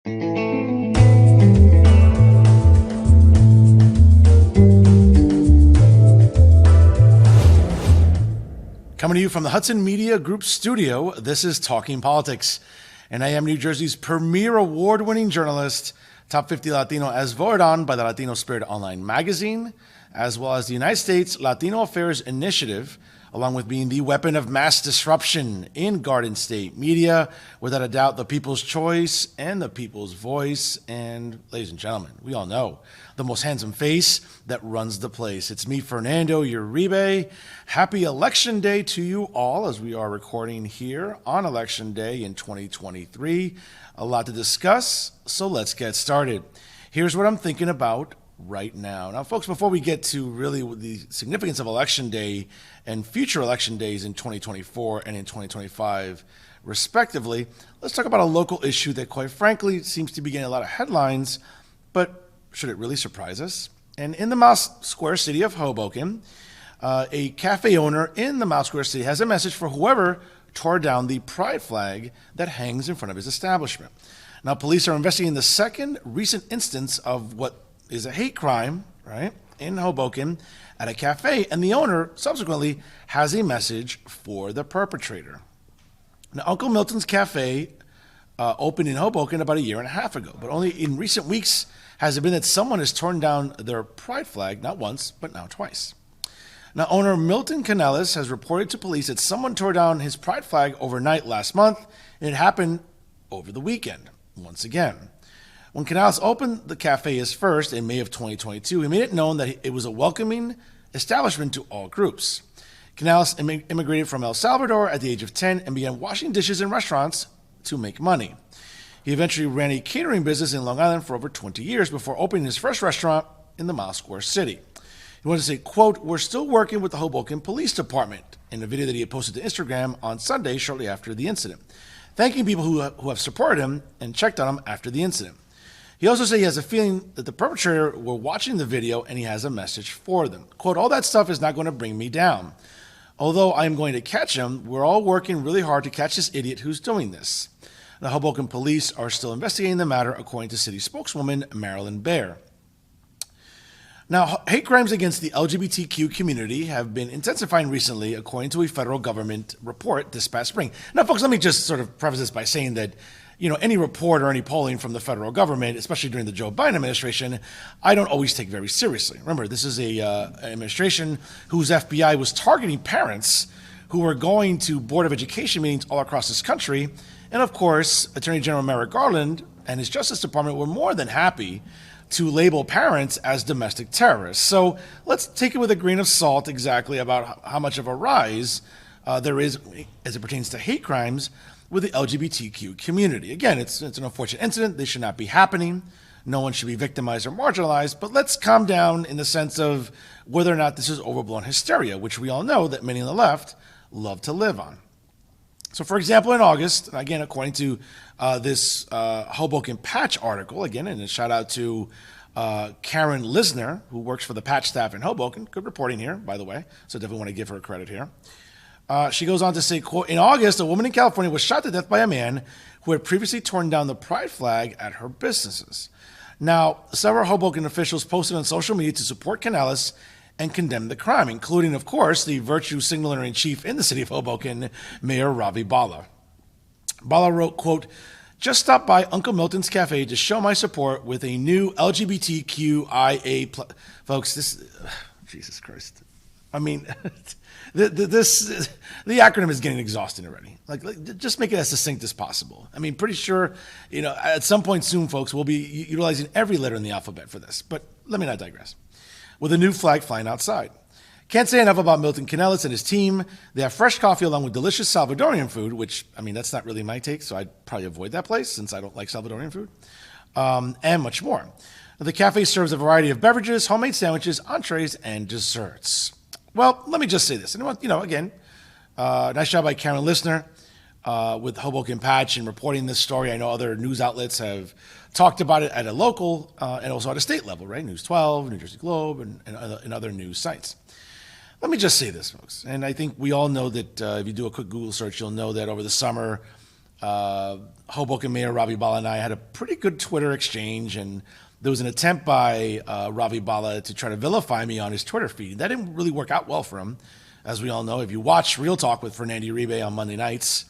Coming to you from the Hudson Media Group studio, this is Talking Politics, and I am New Jersey's premier award-winning journalist, Top 50 Latino as voted on by the Latino Spirit Online magazine, as well as the United States Latino Affairs Initiative, along with being the weapon of mass disruption in Garden State media, without a doubt the people's choice and the people's voice. And ladies and gentlemen, we all know the most handsome face that runs the place. It's me, Fernando Uribe. Happy Election Day to you all as we are recording here on Election Day in 2023. A lot to discuss, so let's get started. Here's what I'm thinking about right now. Now, folks, before we get to really the significance of Election Day and future election days in 2024 and in 2025, respectively, let's talk about a local issue that, quite frankly, seems to be getting a lot of headlines, but should it really surprise us? And in the Mouse Square city of Hoboken, a cafe owner in the Mouse Square city has a message for whoever tore down the pride flag that hangs in front of his establishment. Now, police are investigating the second recent instance of what is a hate crime, right, in Hoboken at a cafe, and the owner subsequently has a message for the perpetrator. Now, Uncle Milton's Cafe opened in Hoboken about a year and a half ago, but only in recent weeks has it been that someone has torn down their pride flag, not once, but now twice. Now, owner Milton Canellis has reported to police that someone tore down his pride flag overnight last month, and it happened over the weekend, once again. When Canales opened the cafe as first in May of 2022, he made it known that it was a welcoming establishment to all groups. Canales immigrated from El Salvador at the age of 10 and began washing dishes in restaurants to make money. He eventually ran a catering business in Long Island for over 20 years before opening his first restaurant in the Mouse Square city. He wanted to say, quote, "We're still working with the Hoboken Police Department," in a video that he had posted to Instagram on Sunday shortly after the incident, thanking people who have supported him and checked on him after the incident. He also said he has a feeling that the perpetrator were watching the video and he has a message for them. Quote, "All that stuff is not going to bring me down. Although I am going to catch him, we're all working really hard to catch this idiot who's doing this." The Hoboken police are still investigating the matter, according to city spokeswoman Marilyn Baer. Now, hate crimes against the LGBTQ community have been intensifying recently, according to a federal government report this past spring. Now, folks, let me just sort of preface this by saying that, any report or any polling from the federal government, especially during the Joe Biden administration, I don't always take very seriously. Remember, this is an administration whose FBI was targeting parents who were going to Board of Education meetings all across this country. And of course, Attorney General Merrick Garland and his Justice Department were more than happy to label parents as domestic terrorists. So let's take it with a grain of salt exactly about how much of a rise there is as it pertains to hate crimes with the LGBTQ community. Again, it's an unfortunate incident. They should not be happening. No one should be victimized or marginalized, but let's calm down in the sense of whether or not this is overblown hysteria, which we all know that many on the left love to live on. So, for example, in August, again, according to this Hoboken Patch article, again, and a shout out to Karen Lisner, who works for the Patch staff in Hoboken. Good reporting here, by the way, so definitely want to give her credit here. She goes on to say, quote, "In August, a woman in California was shot to death by a man who had previously torn down the pride flag at her businesses." Now, several Hoboken officials posted on social media to support Canales and condemn the crime, including, of course, the virtue signaler-in-chief in the city of Hoboken, Mayor Ravi Bala. Bala wrote, quote, "Just stopped by Uncle Milton's Cafe to show my support with a new LGBTQIA+" Folks, this, Jesus Christ. I mean, the acronym is getting exhausting already. Like, just make it as succinct as possible. I mean, pretty sure, at some point soon, folks, we'll be utilizing every letter in the alphabet for this. But let me not digress. With a new flag flying outside. Can't say enough about Milton Canellis and his team. They have fresh coffee along with delicious Salvadorian food, which, that's not really my take, so I'd probably avoid that place since I don't like Salvadorian food, and much more. The cafe serves a variety of beverages, homemade sandwiches, entrees, and desserts. Well, let me just say this. And, again, nice job by Karen Lisner with Hoboken Patch in reporting this story. I know other news outlets have talked about it at a local and also at a state level, right? News 12, New Jersey Globe, and other news sites. Let me just say this, folks. And I think we all know that if you do a quick Google search, you'll know that over the summer, Hoboken Mayor Ravi Bala and I had a pretty good Twitter exchange, and there was an attempt by Ravi Bala to try to vilify me on his Twitter feed. That didn't really work out well for him. As we all know, if you watch Real Talk with Fernando Uribe on Monday nights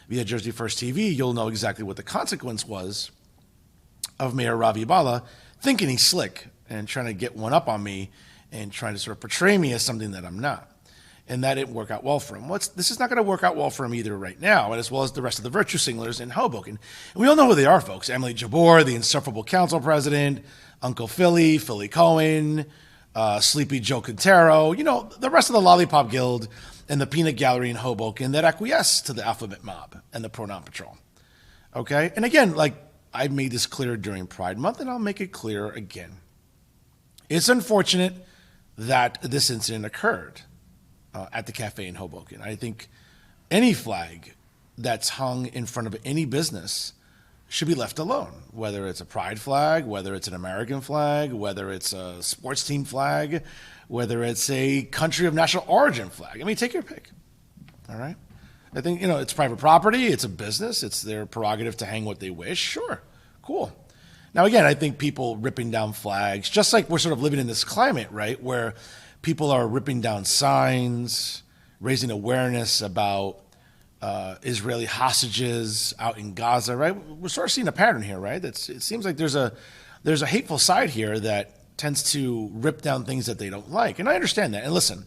via Jersey First TV, you'll know exactly what the consequence was of Mayor Ravi Bala thinking he's slick and trying to get one up on me and trying to sort of portray me as something that I'm not. And that didn't work out well for him. This is not going to work out well for him either right now, and as well as the rest of the virtue signalers in Hoboken. And we all know who they are, folks. Emily Jabor, the insufferable council president, Uncle Philly, Philly Cohen, Sleepy Joe Quintero, the rest of the Lollipop Guild and the Peanut Gallery in Hoboken that acquiesce to the Alphabet Mob and the Pronoun Patrol. Okay? And again, I made this clear during Pride Month, and I'll make it clear again. It's unfortunate that this incident occurred at the cafe in Hoboken. I think any flag that's hung in front of any business should be left alone, whether it's a pride flag, whether it's an American flag, whether it's a sports team flag, whether it's a country of national origin flag. I mean, take your pick, all right? I think, it's private property, it's a business, it's their prerogative to hang what they wish. Sure, cool. Now, again, I think people ripping down flags, just like we're sort of living in this climate, right, where people are ripping down signs, raising awareness about Israeli hostages out in Gaza, right? We're sort of seeing a pattern here, right? It seems like there's a hateful side here that tends to rip down things that they don't like, and I understand that. And listen,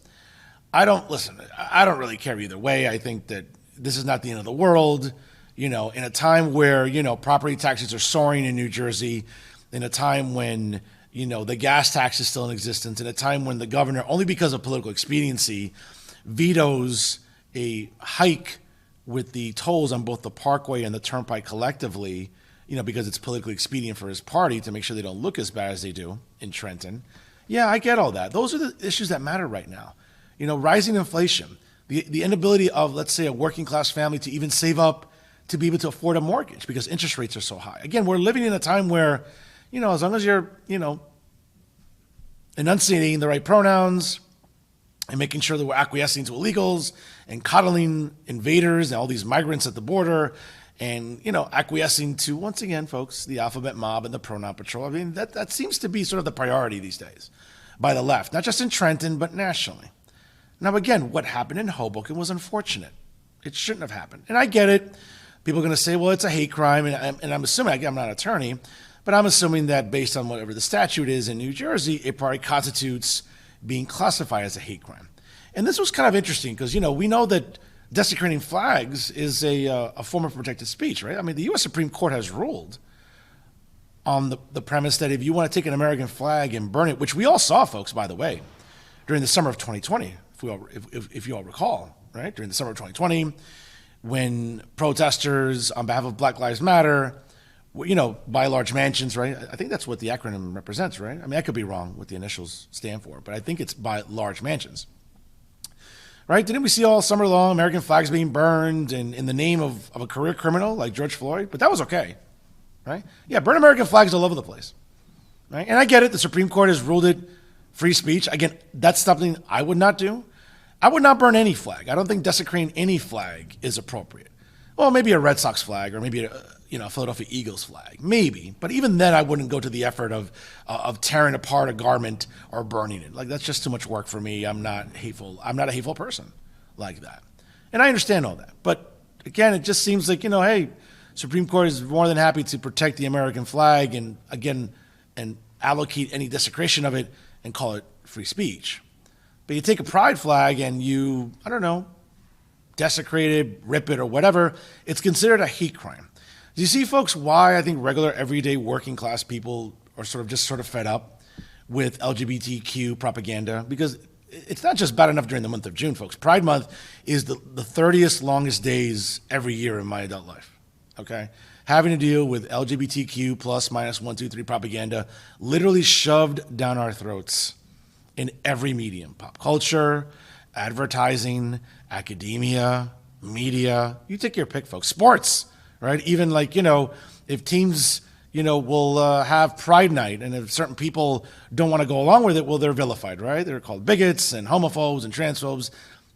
I don't really care either way. I think that this is not the end of the world. In a time where property taxes are soaring in New Jersey, in a time when the gas tax is still in existence, in a time when the governor, only because of political expediency, vetoes a hike with the tolls on both the Parkway and the Turnpike collectively, because it's politically expedient for his party to make sure they don't look as bad as they do in Trenton. Yeah, I get all that. Those are the issues that matter right now. Rising inflation, the inability of, let's say, a working class family to even save up to be able to afford a mortgage because interest rates are so high. Again, we're living in a time where, as long as you're, enunciating the right pronouns and making sure that we're acquiescing to illegals and coddling invaders and all these migrants at the border and, acquiescing to, once again, folks, the Alphabet Mob and the Pronoun Patrol. I mean, that seems to be sort of the priority these days by the left, not just in Trenton, but nationally. Now, again, what happened in Hoboken was unfortunate. It shouldn't have happened. And I get it. People are going to say, well, it's a hate crime. And I'm assuming, again, I'm not an attorney, but I'm assuming that based on whatever the statute is in New Jersey, it probably constitutes being classified as a hate crime. And this was kind of interesting because, we know that desecrating flags is a form of protected speech, right? I mean, the U.S. Supreme Court has ruled on the premise that if you want to take an American flag and burn it, which we all saw, folks, by the way, during the summer of 2020, if you all recall, right? During the summer of 2020, when protesters on behalf of Black Lives Matter, by large mansions, right? I think that's what the acronym represents, right? I mean, I could be wrong what the initials stand for, but I think it's by large mansions, right? Didn't we see all summer long American flags being burned in the name of a career criminal like George Floyd? But that was okay, right? Yeah, burn American flags all over the place, right? And I get it. The Supreme Court has ruled it free speech. Again, that's something I would not do. I would not burn any flag. I don't think desecrating any flag is appropriate. Well, maybe a Red Sox flag or maybe a Philadelphia Eagles flag, maybe. But even then, I wouldn't go to the effort of tearing apart a garment or burning it. Like, that's just too much work for me. I'm not hateful. I'm not a hateful person like that. And I understand all that. But again, it just seems like, hey, Supreme Court is more than happy to protect the American flag and allocate any desecration of it and call it free speech. But you take a pride flag and you, desecrate it, rip it, or whatever, it's considered a hate crime. Do you see, folks, why I think regular, everyday, working class people are sort of fed up with LGBTQ propaganda? Because it's not just bad enough during the month of June, folks. Pride Month is the 30th longest days every year in my adult life, okay? Having to deal with LGBTQ plus minus 1, 2, 3 propaganda literally shoved down our throats in every medium: pop culture, advertising, academia, media. You take your pick, folks. Sports, right? Even if teams, will have Pride Night, and if certain people don't want to go along with it, well, they're vilified, right? They're called bigots and homophobes and transphobes,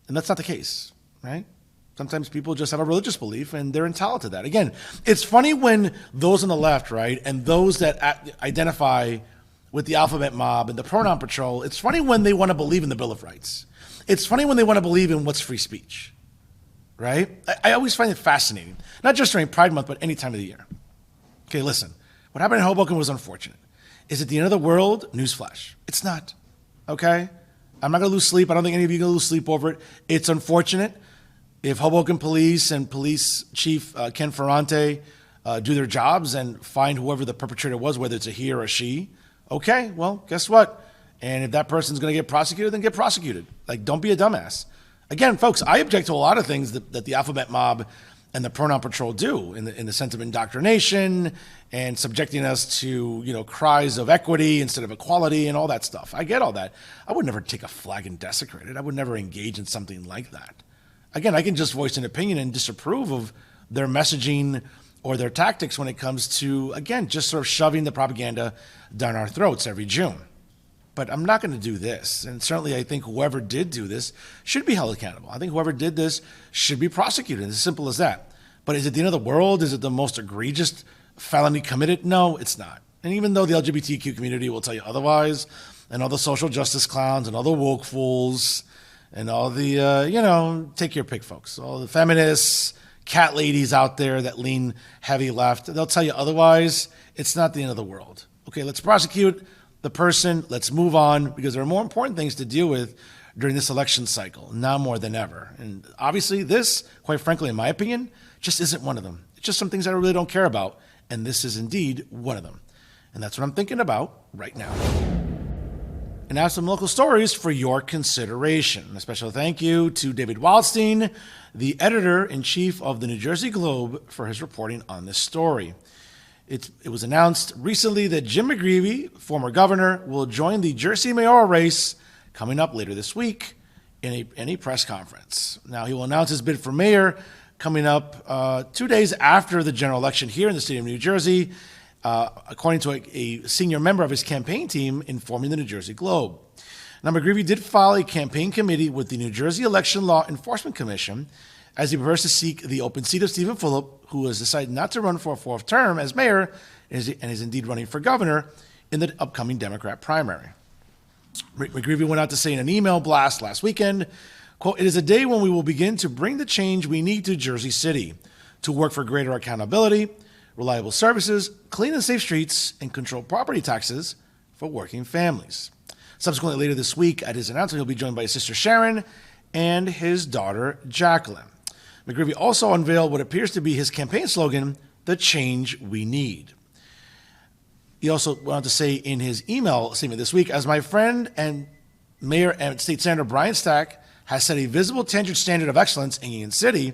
and that's not the case, right? It's Sometimes people just have a religious belief and they're entitled to that. Again, it's funny when those on the left, right, and those that identify with the alphabet mob and the pronoun patrol, it's funny when they want to believe in the Bill of Rights. It's funny when they want to believe in what's free speech, right? I always find it fascinating, not just during Pride Month, but any time of the year. Okay, listen, what happened in Hoboken was unfortunate. Is it the end of the world? Newsflash. It's not, okay? I'm not going to lose sleep. I don't think any of you are going to lose sleep over it. It's unfortunate. If Hoboken Police and Police Chief Ken Ferrante do their jobs and find whoever the perpetrator was, whether it's a he or a she, okay, well, guess what? And if that person's going to get prosecuted, then get prosecuted. Like, don't be a dumbass. Again, folks, I object to a lot of things that the alphabet mob and the pronoun patrol do in the sense of indoctrination and subjecting us to, cries of equity instead of equality and all that stuff. I get all that. I would never take a flag and desecrate it. I would never engage in something like that. Again, I can just voice an opinion and disapprove of their messaging or their tactics when it comes to, again, just sort of shoving the propaganda down our throats every June. But I'm not going to do this. And certainly I think whoever did do this should be held accountable. I think whoever did this should be prosecuted. It's as simple as that. But is it the end of the world? Is it the most egregious felony committed? No, it's not. And even though the LGBTQ community will tell you otherwise, and all the social justice clowns and all the woke fools and all the, take your pick, folks, all the feminists, cat ladies out there that lean heavy left, they'll tell you otherwise. It's not the end of the world. Okay, let's prosecute the person. Let's move on, because there are more important things to deal with during this election cycle, now more than ever. And obviously this, quite frankly, in my opinion, just isn't one of them. It's just some things I really don't care about, and this is indeed one of them. And that's what I'm thinking about right now. And now some local stories for your consideration. A special thank you to David Wildstein, the editor-in-chief of the New Jersey Globe, for his reporting on this story. It was announced recently that Jim McGreevey, former governor, will join the Jersey mayoral race coming up later this week in a press conference. Now, he will announce his bid for mayor coming up 2 days after the general election here in the state of New Jersey, according to a senior member of his campaign team informing the New Jersey Globe. Now, McGreevey did file a campaign committee with the New Jersey Election Law Enforcement Commission as he prepares to seek the open seat of Stephen Fulop, who has decided not to run for a fourth term as mayor and is indeed running for governor in the upcoming Democrat primary. McGreevey went out to say in an email blast last weekend, quote, "It is a day when we will begin to bring the change we need to Jersey City, to work for greater accountability, reliable services, clean and safe streets, and control property taxes for working families." Subsequently, later this week, at his announcement, he'll be joined by his sister Sharon and his daughter Jacqueline. McGreevey also unveiled what appears to be his campaign slogan, "The change we need." He also went on to say in his email statement this week, "As my friend and Mayor and State Senator Brian Stack has set a visible, tangible standard of excellence in Union City,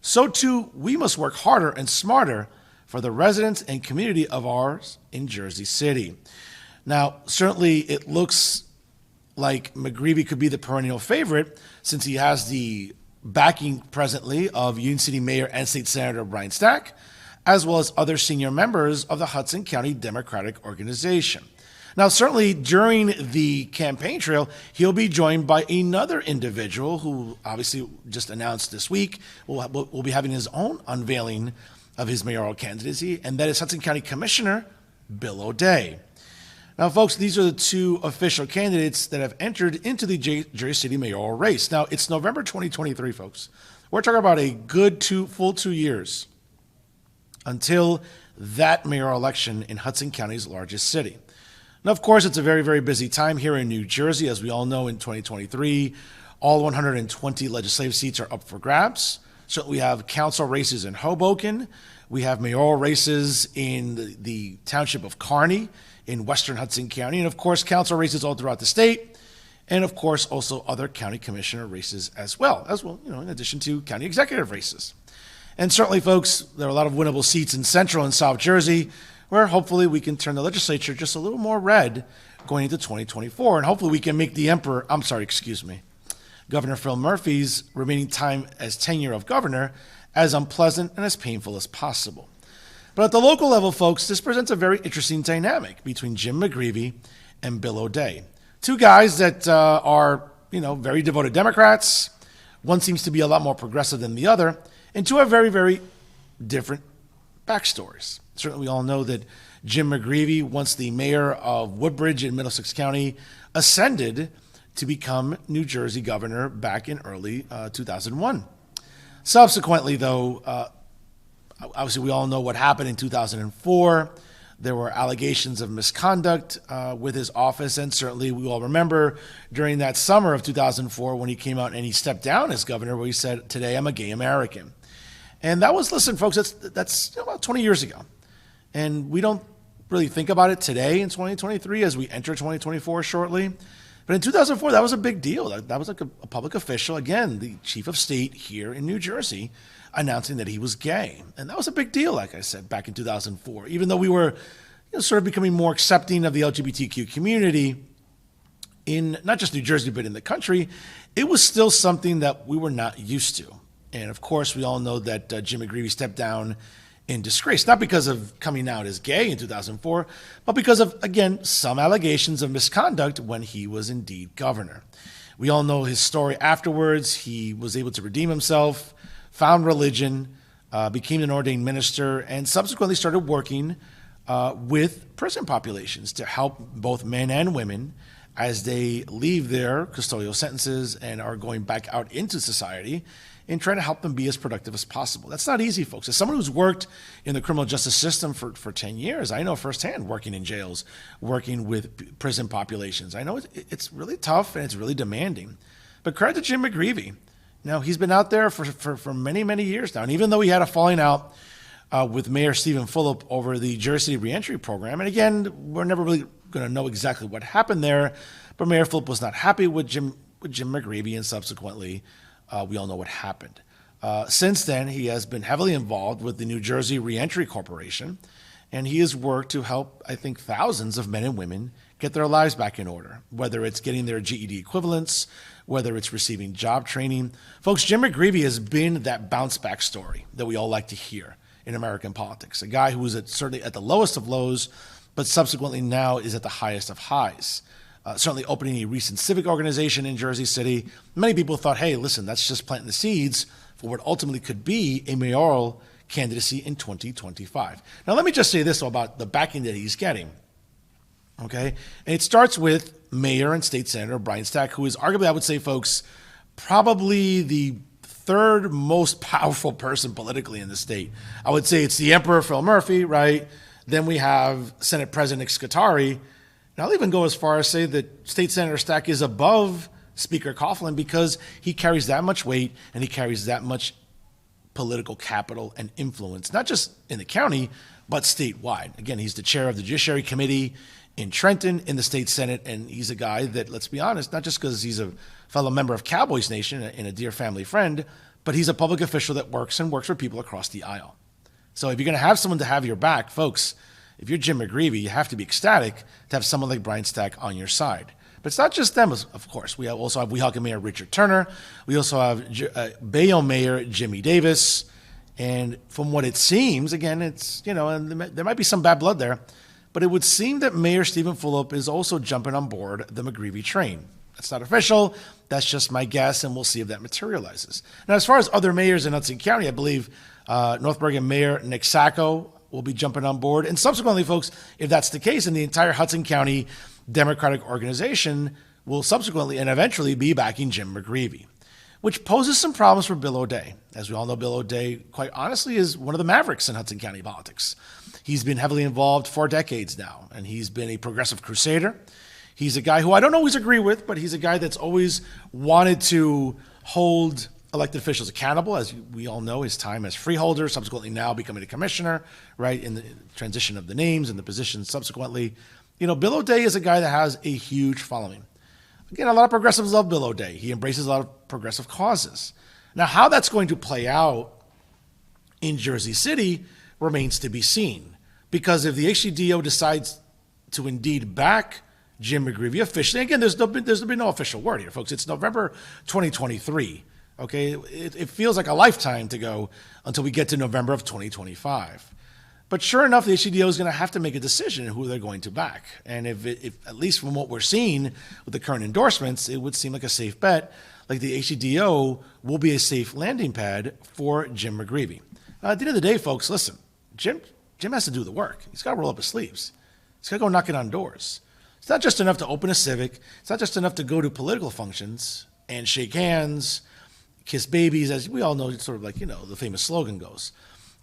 so too we must work harder and smarter for the residents and community of ours in Jersey City." Now, certainly it looks like McGreevey could be the perennial favorite since he has the backing presently of Union City Mayor and State Senator Brian Stack, as well as other senior members of the Hudson County Democratic Organization. Now, certainly during the campaign trail, he'll be joined by another individual who obviously just announced this week will be having his own unveiling of his mayoral candidacy, and that is Hudson County Commissioner Bill O'Day. Now, folks, these are the two official candidates that have entered into the Jersey City mayoral race. Now, it's November 2023, folks. We're talking about a good full 2 years until that mayoral election in Hudson County's largest city. Now, of course, it's a very, very busy time here in New Jersey. As we all know, in 2023, all 120 legislative seats are up for grabs. So we have council races in Hoboken. We have mayoral races in the township of Kearney in western Hudson County. And, of course, council races all throughout the state. And, of course, also other county commissioner races as well, in addition to county executive races. And certainly, folks, there are a lot of winnable seats in central and south Jersey where hopefully we can turn the legislature just a little more red going into 2024. And hopefully we can make Governor Phil Murphy's remaining time as tenure of governor as unpleasant and as painful as possible. But at the local level, folks, this presents a very interesting dynamic between Jim McGreevey and Bill O'Day. Two guys that are, very devoted Democrats One seems to be a lot more progressive than the other, and two have very, very different backstories. Certainly, we all know that Jim McGreevey, once the mayor of Woodbridge in Middlesex County, ascended to become New Jersey governor back in early 2001. Subsequently, though, obviously we all know what happened in 2004. There were allegations of misconduct with his office, and certainly we all remember during that summer of 2004 when he came out and he stepped down as governor, where he said, "Today I'm a gay American." And that was, listen, folks, that's about 20 years ago. And we don't really think about it today in 2023 as we enter 2024 shortly. But in 2004, that was a big deal. That was like a public official, again, the chief of state here in New Jersey, announcing that he was gay. And that was a big deal, like I said, back in 2004. Even though we were sort of becoming more accepting of the LGBTQ community in not just New Jersey, but in the country, it was still something that we were not used to. And of course, we all know that Jim McGreevey stepped down in disgrace, not because of coming out as gay in 2004, but because of, again, some allegations of misconduct when he was indeed governor. We all know his story afterwards. He was able to redeem himself, found religion, became an ordained minister, and subsequently started working with prison populations to help both men and women as they leave their custodial sentences and are going back out into society, and trying to help them be as productive as possible. That's not easy, folks. As someone who's worked in the criminal justice system for 10 years, I know firsthand, working in jails, working with prison populations. I know it's really tough and it's really demanding. But credit to Jim McGreevey. Now, he's been out there for many, many years now. And even though he had a falling out with Mayor Stephen Fulop over the Jersey City reentry program, and again, we're never really going to know exactly what happened there, but Mayor Fulop was not happy with Jim McGreevey, and subsequently, we all know what happened. Since then, he has been heavily involved with the New Jersey Reentry Corporation, and he has worked to help, I think, thousands of men and women get their lives back in order, whether it's getting their GED equivalents, whether it's receiving job training. Folks, Jim McGreevey has been that bounce back story that we all like to hear in American politics, a guy who was certainly at the lowest of lows, but subsequently now is at the highest of highs. Certainly opening a recent civic organization in Jersey City. Many people thought, hey, listen, that's just planting the seeds for what ultimately could be a mayoral candidacy in 2025. Now, let me just say this about the backing that he's getting, okay? And it starts with Mayor and State Senator Brian Stack, who is arguably, I would say, folks, probably the third most powerful person politically in the state. I would say it's the Emperor Phil Murphy, right? Then we have Senate President Nick Scutari. And I'll even go as far as say that State Senator Stack is above Speaker Coughlin because he carries that much weight and he carries that much political capital and influence, not just in the county, but statewide. Again, he's the chair of the Judiciary Committee in Trenton in the state Senate, and he's a guy that, let's be honest, not just because he's a fellow member of Cowboys Nation and a dear family friend, but he's a public official that works for people across the aisle. So if you're going to have someone to have your back, folks, if you're Jim McGreevey, you have to be ecstatic to have someone like Brian Stack on your side. But it's not just them, of course. We also have Weehawken Mayor Richard Turner. We also have Bayonne Mayor Jimmy Davis. And from what it seems, again, it's, and there might be some bad blood there, but it would seem that Mayor Stephen Fulop is also jumping on board the McGreevey train. That's not official. That's just my guess, and we'll see if that materializes. Now, as far as other mayors in Hudson County, I believe North Bergen Mayor Nick Sacco will be jumping on board. And subsequently, folks, if that's the case, and the entire Hudson County Democratic organization will subsequently and eventually be backing Jim McGreevey, which poses some problems for Bill O'Day. As we all know, Bill O'Day, quite honestly, is one of the mavericks in Hudson County politics. He's been heavily involved for decades now, and he's been a progressive crusader. He's a guy who I don't always agree with, but he's a guy that's always wanted to hold elected officials accountable. As we all know, his time as freeholder, subsequently now becoming a commissioner, right, in the transition of the names and the positions subsequently. Bill O'Day is a guy that has a huge following. Again, a lot of progressives love Bill O'Day. He embraces a lot of progressive causes. Now, how that's going to play out in Jersey City remains to be seen. Because if the HCDO decides to indeed back Jim McGreevey officially, again, there's been no official word here, folks. It's November 2023. Okay, it feels like a lifetime to go until we get to November of 2025. But sure enough, the HCDO is going to have to make a decision on who they're going to back. And if at least from what we're seeing with the current endorsements, it would seem like a safe bet. like the HCDO will be a safe landing pad for Jim McGreevey. At the end of the day, folks, listen, Jim has to do the work. He's got to roll up his sleeves. He's got to go knocking on doors. It's not just enough to open a Civic. It's not just enough to go to political functions and shake hands, kiss babies, as we all know, it's sort of like, the famous slogan goes.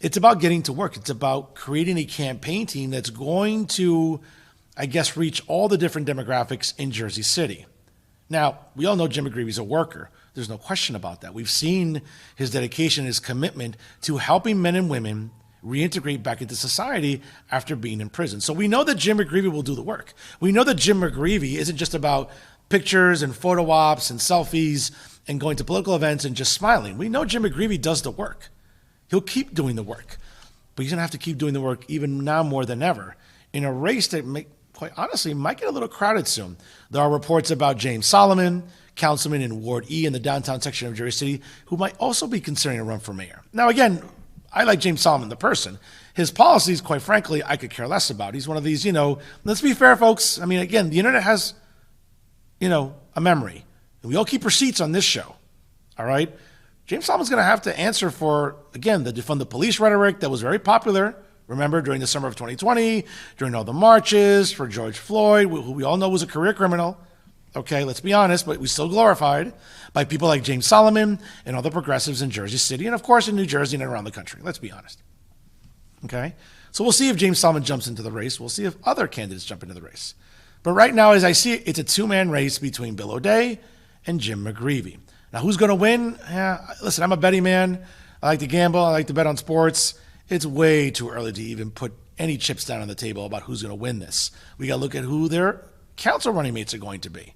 It's about getting to work. It's about creating a campaign team that's going to, I guess, reach all the different demographics in Jersey City. Now, we all know Jim McGreevey's a worker. There's no question about that. We've seen his dedication, his commitment to helping men and women reintegrate back into society after being in prison. So we know that Jim McGreevey will do the work. We know that Jim McGreevey isn't just about pictures and photo ops and selfies and going to political events and just smiling. We know Jim McGreevey does the work. He'll keep doing the work, but he's going to have to keep doing the work even now more than ever in a race that, quite honestly, might get a little crowded soon. There are reports about James Solomon, councilman in Ward E in the downtown section of Jersey City, who might also be considering a run for mayor. Now, again, I like James Solomon, the person. His policies, quite frankly, I could care less about. He's one of these, let's be fair, folks. I mean, again, the internet has, a memory. And we all keep receipts on this show, all right? James Solomon's going to have to answer for, again, the defund the police rhetoric that was very popular, remember, during the summer of 2020, during all the marches for George Floyd, who we all know was a career criminal. Okay, let's be honest, but we still glorified by people like James Solomon and other progressives in Jersey City, and of course in New Jersey and around the country. Let's be honest. Okay, so we'll see if James Solomon jumps into the race. We'll see if other candidates jump into the race. But right now, as I see it, it's a two-man race between Bill O'Day and Jim McGreevey. Now, who's going to win? Listen, I'm a betting man. I like to gamble. I like to bet on sports. It's way too early to even put any chips down on the table about who's going to win this. We got to look at who their council running mates are going to be.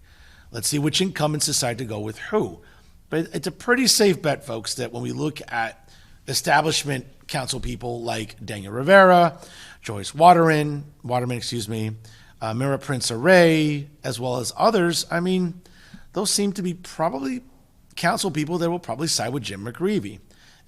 Let's see which incumbents decide to go with who. But it's a pretty safe bet, folks, that when we look at establishment council people like Daniel Rivera, Joyce Waterman, Mira Prince Array, as well as others, I mean, those seem to be probably council people that will probably side with Jim McGreevey.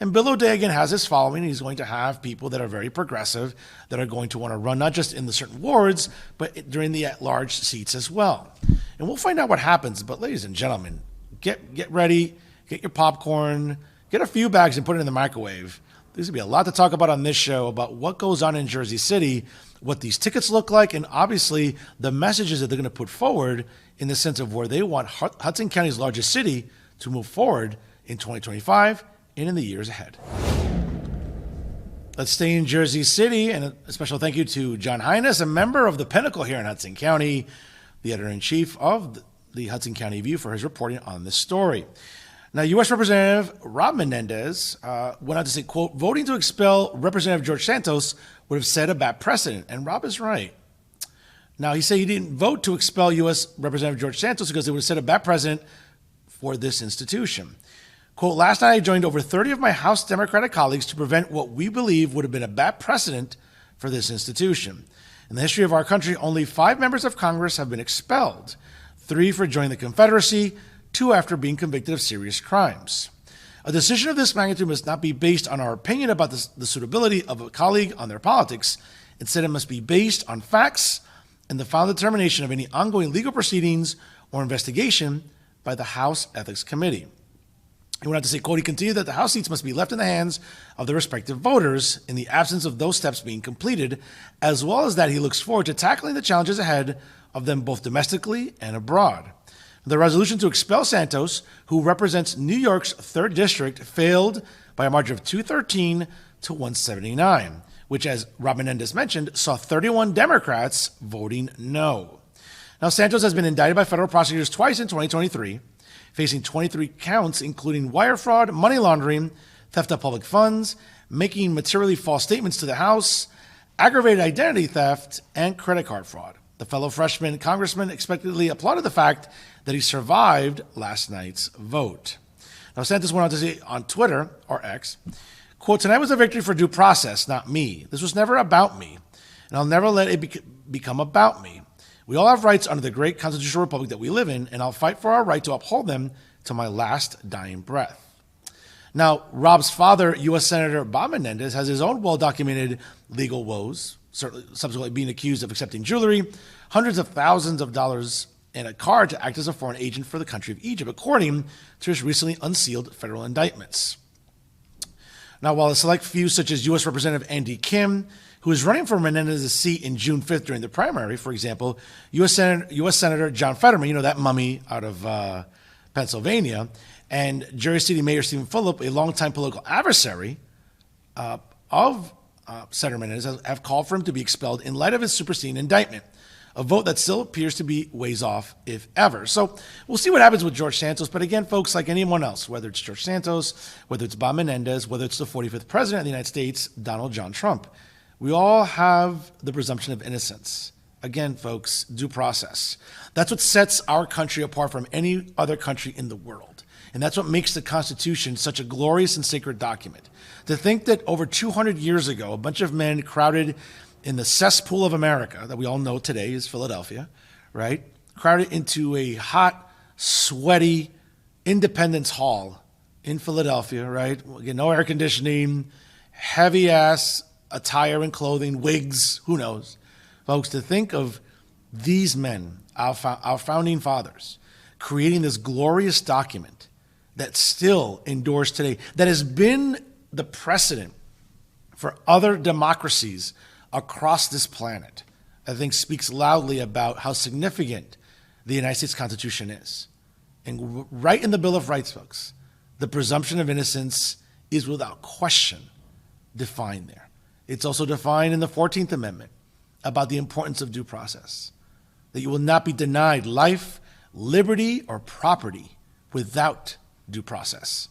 And Bill O'Day, again, has his following. He's going to have people that are very progressive that are going to want to run not just in the certain wards, but during the at-large seats as well. And we'll find out what happens. But ladies and gentlemen, get ready, get your popcorn, get a few bags and put it in the microwave. There's going to be a lot to talk about on this show about what goes on in Jersey City, what these tickets look like, and obviously the messages that they're going to put forward in the sense of where they want Hudson County's largest city to move forward in 2025 and in the years ahead. Let's stay in Jersey City, and a special thank you to John Hines, a member of the Pinnacle here in Hudson County, the editor-in-chief of the Hudson County View, for his reporting on this story. Now, U.S. Representative Rob Menendez went on to say, quote, voting to expel Representative George Santos would have set a bad precedent, and Rob is right. Now, he said he didn't vote to expel U.S. Representative George Santos because it would have set a bad precedent for this institution. Quote, last night I joined over 30 of my House Democratic colleagues to prevent what we believe would have been a bad precedent for this institution. In the history of our country, only 5 members of Congress have been expelled, 3 for joining the Confederacy, 2 after being convicted of serious crimes. A decision of this magnitude must not be based on our opinion about the suitability of a colleague on their politics. Instead, it must be based on facts and the final determination of any ongoing legal proceedings or investigation by the House Ethics Committee. He went on to say, quote, he continued that the House seats must be left in the hands of the respective voters in the absence of those steps being completed, as well as that he looks forward to tackling the challenges ahead of them both domestically and abroad. The resolution to expel Santos, who represents New York's 3rd District, failed by a margin of 213 to 179, which, as Rob Menendez mentioned, saw 31 Democrats voting no. Now, Santos has been indicted by federal prosecutors twice in 2023, facing 23 counts, including wire fraud, money laundering, theft of public funds, making materially false statements to the House, aggravated identity theft, and credit card fraud. The fellow freshman congressman expectedly applauded the fact that he survived last night's vote. Now, Santos went on to say on Twitter, or X, quote, tonight was a victory for due process, not me. This was never about me, and I'll never let it become about me. We all have rights under the great constitutional republic that we live in, and I'll fight for our right to uphold them to my last dying breath. Now, Rob's father, U.S. Senator Bob Menendez, has his own well-documented legal woes, certainly subsequently being accused of accepting jewelry, hundreds of thousands of dollars and a card to act as a foreign agent for the country of Egypt, according to his recently unsealed federal indictments. Now, while a select few, such as U.S. Representative Andy Kim, who is running for Menendez's seat in June 5th during the primary, for example, U.S. Senator John Fetterman, that mummy out of Pennsylvania, and Jersey City Mayor Stephen Fulop, a longtime political adversary of Senator Menendez, have called for him to be expelled in light of his superseding indictment, a vote that still appears to be ways off, if ever. So we'll see what happens with George Santos. But again, folks, like anyone else, whether it's George Santos, whether it's Bob Menendez, whether it's the 45th president of the United States, Donald John Trump, we all have the presumption of innocence. Again, folks, due process. That's what sets our country apart from any other country in the world. And that's what makes the Constitution such a glorious and sacred document. To think that over 200 years ago, a bunch of men crowded in the cesspool of America, that we all know today is Philadelphia, right? Crowded into a hot, sweaty Independence Hall in Philadelphia, right? Again, no air conditioning, heavy-ass attire and clothing, wigs, who knows? Folks, to think of these men, our founding fathers, creating this glorious document that still endures today, that has been the precedent for other democracies across this planet, I think speaks loudly about how significant the United States Constitution is. And right in the Bill of Rights, folks, the presumption of innocence is without question defined there. It's also defined in the 14th Amendment about the importance of due process, that you will not be denied life, liberty, or property without due process.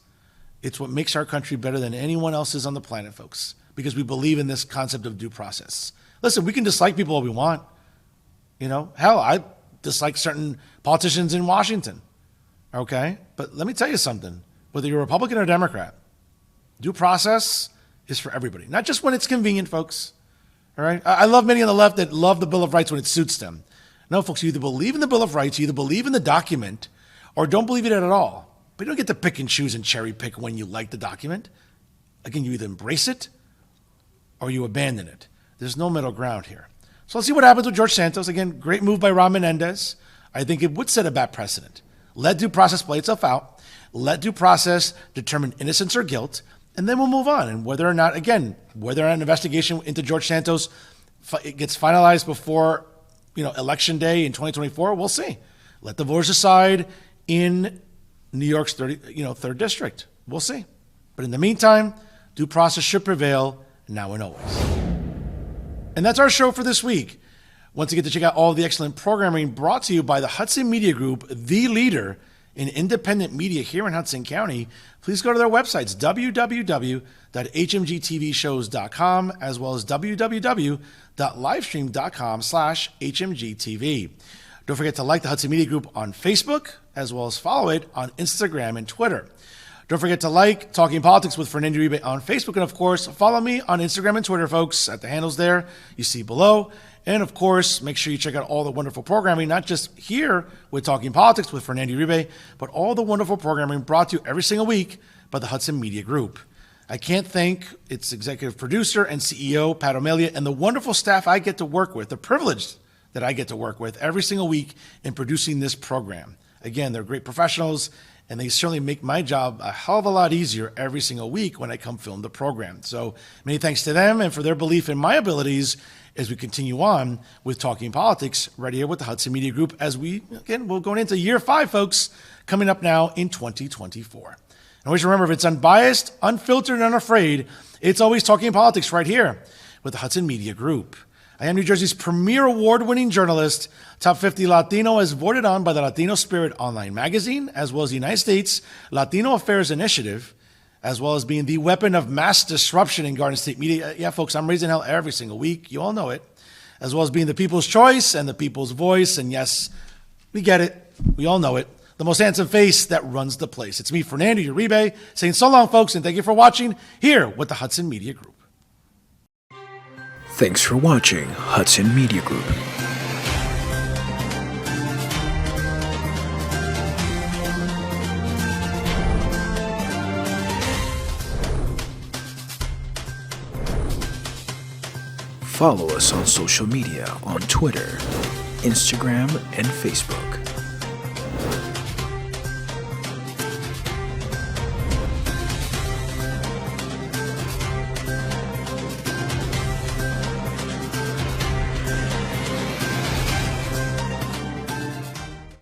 It's what makes our country better than anyone else's on the planet, folks, because we believe in this concept of due process. Listen, we can dislike people all we want. Hell, I dislike certain politicians in Washington, okay? But let me tell you something. Whether you're Republican or Democrat, due process is for everybody, not just when it's convenient, folks, all right? I love many on the left that love the Bill of Rights when it suits them. No, folks, you either believe in the Bill of Rights, you either believe in the document, or don't believe in it at all. But you don't get to pick and choose and cherry pick when you like the document. Again, you either embrace it or you abandon it. There's no middle ground here. So let's see what happens with George Santos. Again, great move by Ron Menendez. I think it would set a bad precedent. Let due process play itself out. Let due process determine innocence or guilt, and then we'll move on. And whether or not an investigation into George Santos gets finalized before election day in 2024, we'll see. Let the voters decide in New York's 3rd district. We'll see. But in the meantime, due process should prevail now and always. And that's our show for this week. Once again, to check out all the excellent programming brought to you by the Hudson Media Group, the leader in independent media here in Hudson County, please go to their websites, www.hmgtvshows.com, as well as www.livestream.com/hmgtv. Don't forget to like the Hudson Media Group on Facebook, as well as follow it on Instagram and Twitter. Don't forget to like Talking Politics with Fernando Uribe on Facebook. And, of course, follow me on Instagram and Twitter, folks, at the handles there you see below. And, of course, make sure you check out all the wonderful programming, not just here with Talking Politics with Fernando Uribe, but all the wonderful programming brought to you every single week by the Hudson Media Group. I can't thank its executive producer and CEO, Pat O'Melia, and the wonderful staff I get to work with, the privilege that I get to work with every single week in producing this program. Again, they're great professionals, and they certainly make my job a hell of a lot easier every single week when I come film the program. So many thanks to them and for their belief in my abilities as we continue on with Talking Politics right here with the Hudson Media Group as we're going into year 5, folks, coming up now in 2024. And always remember, if it's unbiased, unfiltered, and unafraid, it's always Talking Politics right here with the Hudson Media Group. I am New Jersey's premier award-winning journalist, Top 50 Latino, as voted on by the Latino Spirit online magazine, as well as the United States Latino Affairs Initiative, as well as being the weapon of mass disruption in Garden State media. Yeah, folks, I'm raising hell every single week. You all know it. As well as being the people's choice and the people's voice. And yes, we get it. We all know it. The most handsome face that runs the place. It's me, Fernando Uribe, saying so long, folks, and thank you for watching here with the Hudson Media Group. Thanks for watching Hudson Media Group. Follow us on social media on Twitter, Instagram, and Facebook